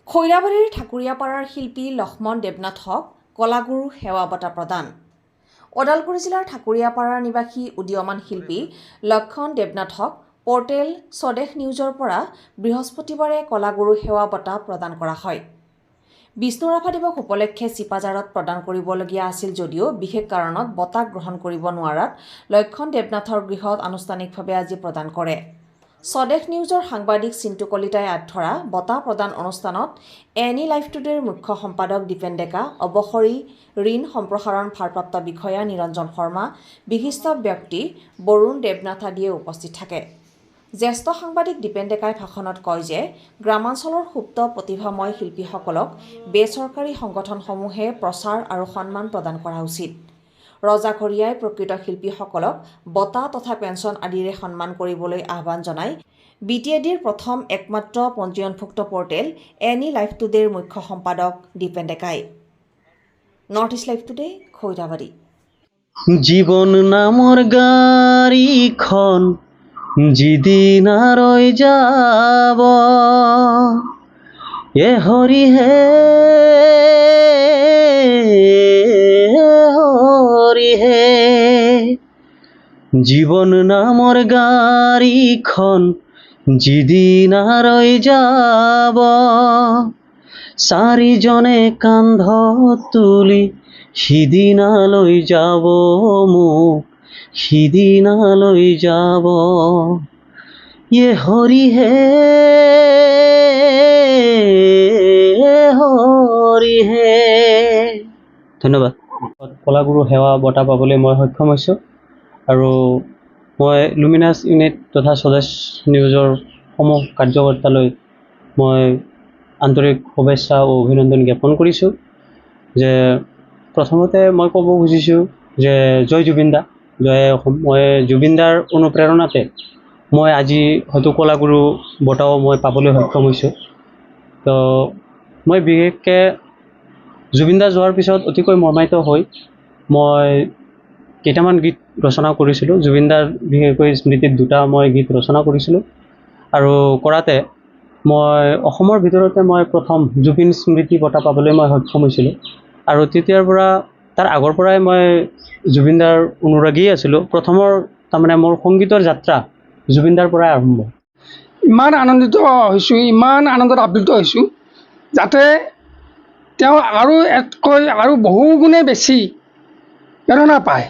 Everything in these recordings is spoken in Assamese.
খৈৰাবাৰীৰ ঠাকুৰীয়াপাৰাৰ শিল্পী লক্ষ্মণ দেৱনাথক কলাগুৰু সেৱা বঁটা প্ৰদান। ওদালগুৰি জিলাৰ ঠাকুৰীয়াপাৰাৰ নিবাসী উদীয়মান শিল্পী লক্ষ্মণ দেৱনাথক পৰ্টেল স্বদেশ নিউজৰ পৰা বৃহস্পতিবাৰে কলাগুৰু সেৱা বঁটা প্ৰদান কৰা হয়। বিষ্ণু ৰাভা দিৱস উপলক্ষে চিপাঝাৰত প্ৰদান কৰিবলগীয়া আছিল যদিও বিশেষ কাৰণত বঁটা গ্ৰহণ কৰিব নোৱাৰাত লক্ষ্মণ দেৱনাথৰ গৃহত আনুষ্ঠানিকভাৱে আজি প্ৰদান কৰে। স্বদেশ নিউজৰ সাংবাদিক চিন্তু কলিতাই আগধৰা বঁটা প্ৰদান অনুষ্ঠানত এনি লাইফ টুডেৰ মুখ্য সম্পাদক দীপেন ডেকা, অৱসৰী ঋণ সম্প্ৰসাৰণ ভাৰপ্ৰাপ্ত বিষয়া নিৰঞ্জন শৰ্মা, বিশিষ্ট ব্যক্তি বৰুণ দেৱনাথ আদিয়ে উপস্থিত থাকে। জ্যেষ্ঠ সাংবাদিক দীপেন ডেকাই ভাষণত কয় যে গ্ৰামাঞ্চলৰ সুপ্ত প্ৰতিভাময় শিল্পীসকলক বেচৰকাৰী সংগঠনসমূহে প্ৰচাৰ আৰু সন্মান প্ৰদান কৰা উচিত। ৰজাঘৰীয়াই প্ৰকৃত শিল্পীসকলক বঁটা তথা পেঞ্চন আদিৰে সন্মান কৰিবলৈ আহ্বান জনাই BTADৰ প্ৰথম একমাত্ৰ পঞ্জীয়নভুক্ত পৰ্টেল এনি লাইফ টুডেৰ মুখ্য সম্পাদক দীপেন ডেকাই। North east life today, Khoirabari. জীৱন নামৰ গাড়ীখন যিদিন ৰৈ যাব, এ হৰি হে হৰি হে। জীৱন নামৰ গাড়ীখন যিদিন ৰৈ যাব, চাৰিজনে কান্ধত তুলি সিদিনা লৈ যাব মোক, সিদিনা লৈ যাব। এ হৰি হে হৰি হে। ধন্যবাদ। কলাগুৰু সেৱা বঁটা পাবলৈ মই সক্ষম হৈছোঁ আৰু মই লুমিনাছ ইউনিট তথা স্বদেশ নিউজৰ সমূহ কাৰ্যকৰ্তালৈ মই আন্তৰিক শুভেচ্ছা ও অভিনন্দন জ্ঞাপন কৰিছোঁ। যে প্ৰথমতে মই ক'ব খুজিছোঁ যে জয় জুবিন দা, জয় অসম। মই জুবিন দাৰ অনুপ্ৰেৰণাতে মই আজি হয়তো কলাগুৰু বঁটাও মই পাবলৈ সক্ষম হৈছোঁ। তো মই বিশেষকৈ জুবিন দা যোৱাৰ পিছত অতিকৈ মৰ্মাহিত হৈ মই কেইটামান গীত ৰচনা কৰিছিলোঁ। জুবিন দাৰ বিশেষকৈ স্মৃতিত দুটা মই গীত ৰচনা কৰিছিলোঁ আৰু কৰাতে মই অসমৰ ভিতৰতে মই প্ৰথম জুবিন স্মৃতি বঁটা পাবলৈ মই সক্ষম হৈছিলোঁ। আৰু তেতিয়াৰ পৰা তাৰ আগৰ পৰাই মই জুবিন দাৰ অনুৰাগী আছিলোঁ। প্ৰথমৰ তাৰমানে মোৰ সংগীতৰ যাত্ৰা জুবিন দাৰ পৰাই আৰম্ভ। ইমান আনন্দিত হৈছোঁ, ইমান আনন্দত আপ্লুত হৈছোঁ যাতে তেওঁ আৰু ইয়াতকৈ আৰু বহু গুণে বেছি প্ৰেৰণা পায়।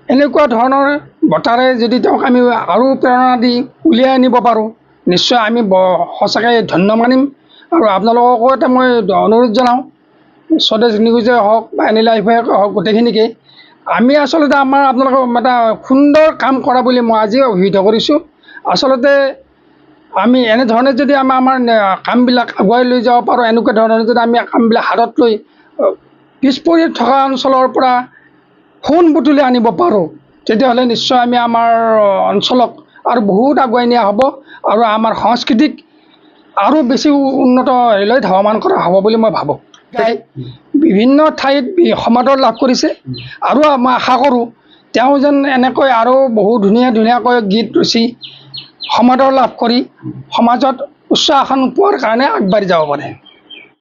এনেকুৱা ধৰণৰ বঁটাৰে যদি তেওঁক আমি আৰু প্ৰেৰণা দি উলিয়াই আনিব পাৰোঁ, নিশ্চয় আমি সঁচাকৈ ধন্য মানিম। আৰু আপোনালোককো এটা মই অনুৰোধ জনাওঁ, স্বদেশ নিউজে হওক বা এনি লাইফে হওক, গোটেইখিনিকে আমি আচলতে আপোনালোকক এটা সুন্দৰ কাম কৰা বুলি মই আজি অভিহিত কৰিছোঁ। আচলতে আমি এনেধৰণে যদি আমাৰ কামবিলাক আগুৱাই লৈ যাব পাৰোঁ, এনেকুৱা ধৰণে যদি আমি কামবিলাক হাতত লৈ পিছপৰি থকা অঞ্চলৰ পৰা সোণ বুটলি আনিব পাৰোঁ, তেতিয়াহ'লে নিশ্চয় আমি আমাৰ অঞ্চলক আৰু বহুত আগুৱাই নিয়া হ'ব আৰু আমাৰ সংস্কৃতিক আৰু বেছি উন্নত হেৰিলৈ ধাৱমান কৰা হ'ব বুলি মই ভাবোঁ। বিভিন্ন ঠাইত সমাদৰ লাভ কৰিছে আৰু মই আশা কৰোঁ তেওঁ যেন এনেকৈ আৰু বহু ধুনীয়াকৈ গীত ৰচি সমাদৰ লাভ কৰি সমাজত উচ্চ আসন পোৱাৰ কাৰণে আগবাঢ়ি যাব পাৰে।